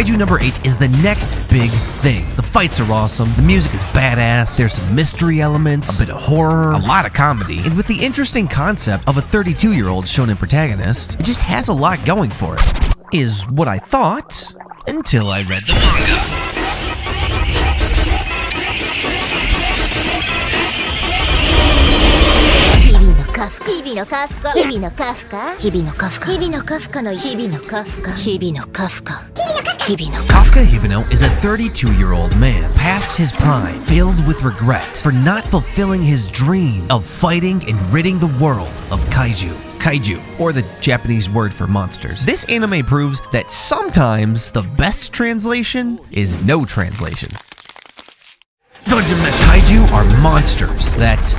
Kaiju number 8 is the next big thing. The fights are awesome, the music is badass, there's some mystery elements, a bit of horror, a lot of comedy, and with the interesting concept of a 32-year-old shonen protagonist, it just has a lot going for it. Is what I thought, until I read the manga. Hibino Kafka Hibino Kafka Hibino Kafka Hibino Kafka no Hibino Kafka Hibino Kafka Hibino Kafka Hibino is a 32-year-old man past his prime, filled with regret for not fulfilling his dream of fighting and ridding the world of kaiju, or the Japanese word for monsters. This anime proves that sometimes the best translation is no translation. The kaiju are monsters that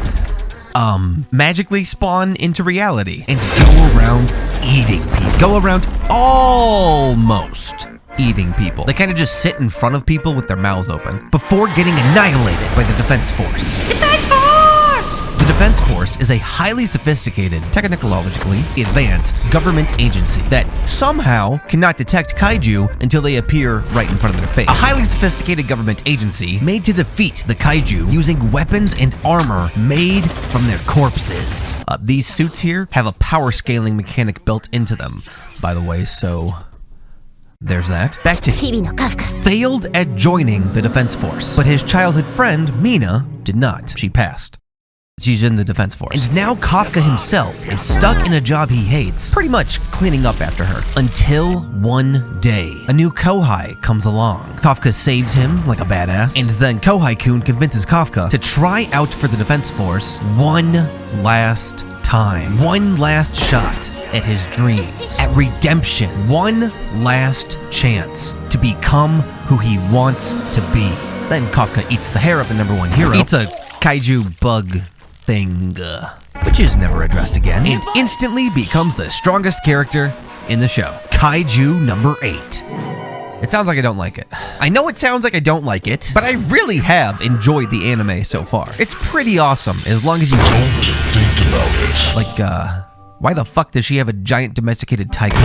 magically spawn into reality and go around eating people. Go around almost eating people. They kind of just sit in front of people with their mouths open before getting annihilated by the Defense Force. Defense Force! The Defense Force is a highly sophisticated, technologically advanced government agency that somehow cannot detect kaiju until they appear right in front of their face. A highly sophisticated government agency made to defeat the kaiju using weapons and armor made from their corpses. These suits here have a power scaling mechanic built into them, by the way, so there's that. Back to Hibino Kafka. Failed at joining the Defense Force, but his childhood friend, Mina, did not. She passed. She's in the Defense Force. And now Kafka himself is stuck in a job he hates, pretty much cleaning up after her. Until one day, a new Kohai comes along. Kafka saves him like a badass, and then Kohai-kun convinces Kafka to try out for the Defense Force one last time. One last shot at his dreams, at redemption. One last chance to become who he wants to be. Then Kafka eats the hair of the number one hero. Eats a kaiju bug thing, which is never addressed again, and instantly becomes the strongest character in the show. Kaiju number 8. It sounds like I don't like it. I know it sounds like I don't like it, but I really have enjoyed the anime so far. It's pretty awesome, as long as you don't think about it. Like, why the fuck does she have a giant domesticated tiger?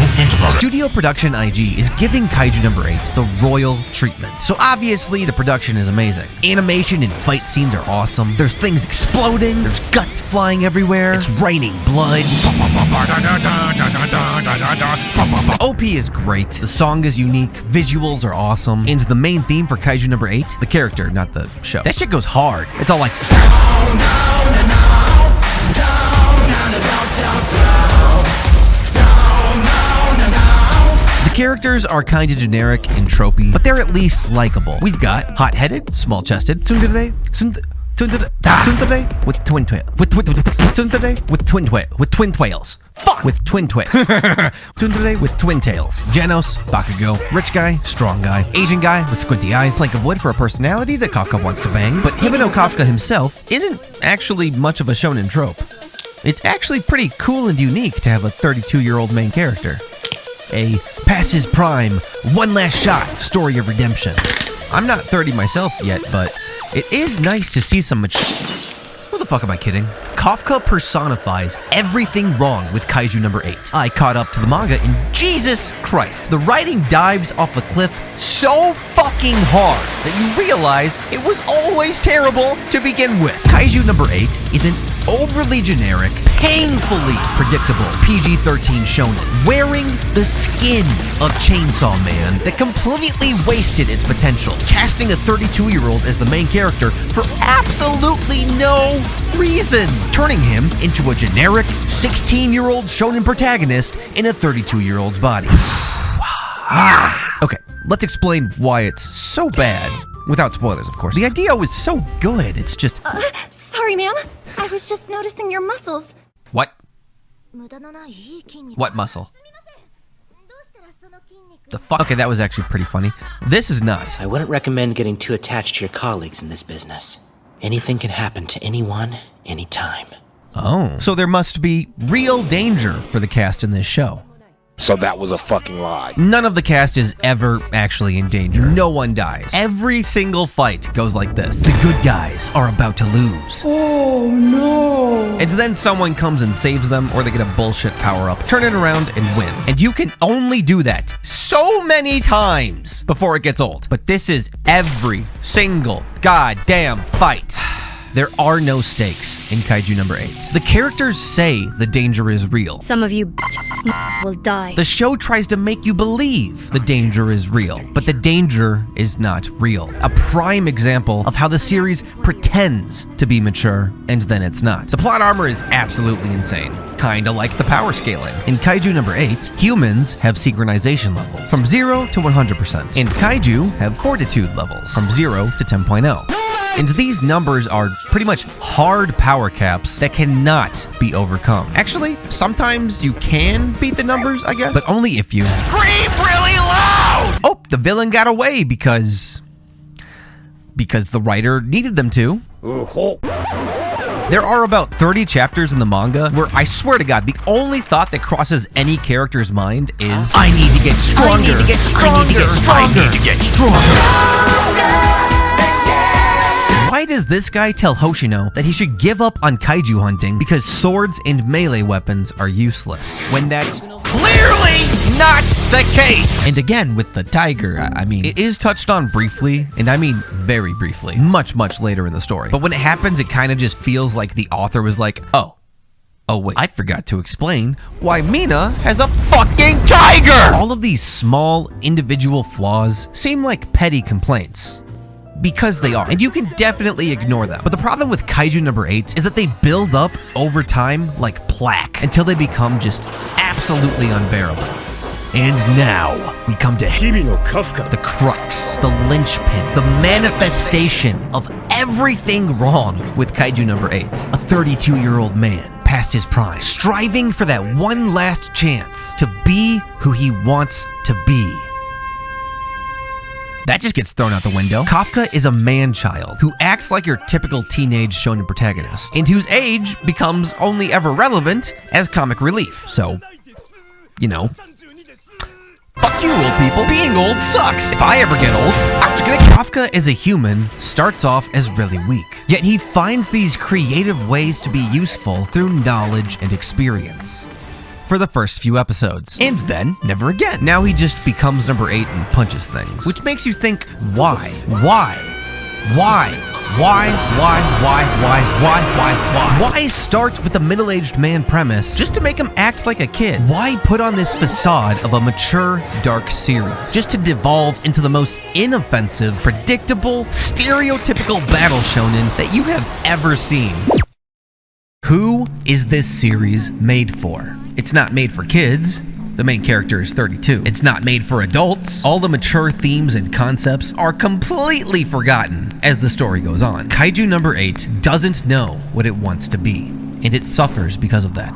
Studio Production I.G is giving Kaiju number 8 the royal treatment. So obviously the production is amazing. Animation and fight scenes are awesome. There's things exploding. There's guts flying everywhere. It's raining blood. OP is great. The song is unique. Visuals are awesome. And the main theme for Kaiju number 8, the character, not the show. That shit goes hard. It's all like down, down, and down, down, down, and down, down. The characters are kinda generic and tropey, but they're at least likable. We've got hot-headed, small-chested, tsundere with twin tails. Fuck! With twin tsundere with twin tails. Genos, Bakugo, rich guy, strong guy, Asian guy with squinty eyes, plank of wood for a personality that Kafka wants to bang. But Hibino Kafka himself isn't actually much of a shonen trope. It's actually pretty cool and unique to have a 32-year-old main character. A past his prime, one last shot story of redemption. I'm not 30 myself yet, but it is nice to see some Who the fuck am I kidding? Kafka personifies everything wrong with Kaiju number 8. I caught up to the manga and Jesus Christ, the writing dives off a cliff so fucking hard that you realize it was always terrible to begin with. Kaiju number 8 is an overly generic, painfully predictable PG-13 shonen, wearing the skin of Chainsaw Man that completely wasted its potential, casting a 32-year-old as the main character for absolutely no reason, turning him into a generic 16-year-old shonen protagonist in a 32-year-old's body. Okay, let's explain why it's so bad. Without spoilers, of course. The idea was so good, it's just... Sorry, ma'am. I was just noticing your muscles. What? What muscle? The fuck? Okay, that was actually pretty funny. This is not. I wouldn't recommend getting too attached to your colleagues in this business. Anything can happen to anyone, anytime. Oh. So there must be real danger for the cast in this show. So that was a fucking lie. None of the cast is ever actually in danger. No one dies. Every single fight goes like this. The good guys are about to lose. Oh no. And then someone comes and saves them, or they get a bullshit power-up, turn it around, and win. And you can only do that so many times before it gets old. But this is every single goddamn fight. There are no stakes in Kaiju number 8. The characters say the danger is real. Some of you bitches will die. The show tries to make you believe the danger is real, but the danger is not real. A prime example of how the series pretends to be mature, and then it's not. The plot armor is absolutely insane, kinda like the power scaling. In Kaiju number 8, humans have synchronization levels from 0 to 100%, and Kaiju have fortitude levels from 0 to 10.0. And these numbers are pretty much hard power caps that cannot be overcome. Actually, sometimes you can beat the numbers, I guess, but only if you scream really loud! Oh, the villain got away because the writer needed them to. There are about 30 chapters in the manga where I swear to God, the only thought that crosses any character's mind is, I need to get stronger. I need to get stronger. I need to get stronger. I need to get stronger. Why does this guy tell Hoshino that he should give up on kaiju hunting because swords and melee weapons are useless, when that's clearly not the case? And again, with the tiger, I mean, it is touched on briefly, and I mean very briefly, much later in the story. But when it happens, it kind of just feels like the author was like, oh wait, I forgot to explain why Mina has a fucking tiger! All of these small individual flaws seem like petty complaints. Because they are, and you can definitely ignore them. But the problem with Kaiju number 8 is that they build up over time like plaque until they become just absolutely unbearable. And now we come to 𝐒𝐀𝐔𝐂𝐄, the crux, the linchpin, the manifestation of everything wrong with Kaiju number 8. A 32-year-old man past his prime, striving for that one last chance to be who he wants to be. That just gets thrown out the window. Kafka is a man-child who acts like your typical teenage shonen protagonist, and whose age becomes only ever relevant as comic relief. So, you know, fuck you, old people. Being old sucks. If I ever get old, I'm just gonna... Kafka as a human starts off as really weak, yet he finds these creative ways to be useful through knowledge and experience. For the first few episodes, and then never again. Now he just becomes number 8 and punches things, which makes you think, why? Why start with the middle-aged man premise just to make him act like a kid? Why put on this facade of a mature, dark series just to devolve into the most inoffensive, predictable, stereotypical battle shonen that you have ever seen? Who is this series made for? It's not made for kids. The main character is 32. It's not made for adults. All the mature themes and concepts are completely forgotten as the story goes on. Kaiju number 8 doesn't know what it wants to be, and it suffers because of that.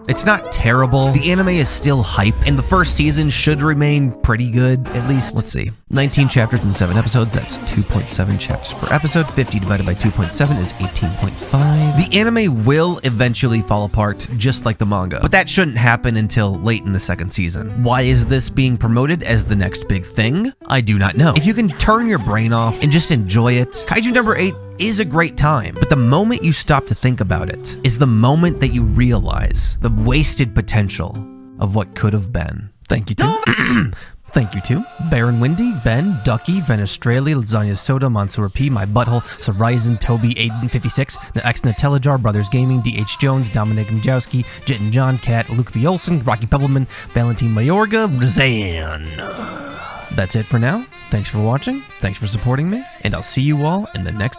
It's not terrible. The anime is still hype, and the first season should remain pretty good, at least. Let's see. 19 chapters and 7 episodes, that's 2.7 chapters per episode. 50 divided by 2.7 is 18.5. The anime will eventually fall apart, just like the manga, but that shouldn't happen until late in the second season. Why is this being promoted as the next big thing? I do not know. If you can turn your brain off and just enjoy it, Kaiju number 8 is a great time, but the moment you stop to think about it is the moment that you realize the wasted potential of what could have been. Thank you to thank you to Baron Windy, Ben, Ducky, Venestrelli, Lasagna Soda, Mansour P, My Butthole, Horizon, Toby, Aiden 56, the X Natellajar, Brothers Gaming, DH Jones, Dominic Mjowski, Jit and John, Cat, Luke B. Olson, Rocky Pebbleman, Valentine Mayorga, Razan. That's it for now. Thanks for watching, thanks for supporting me, and I'll see you all in the next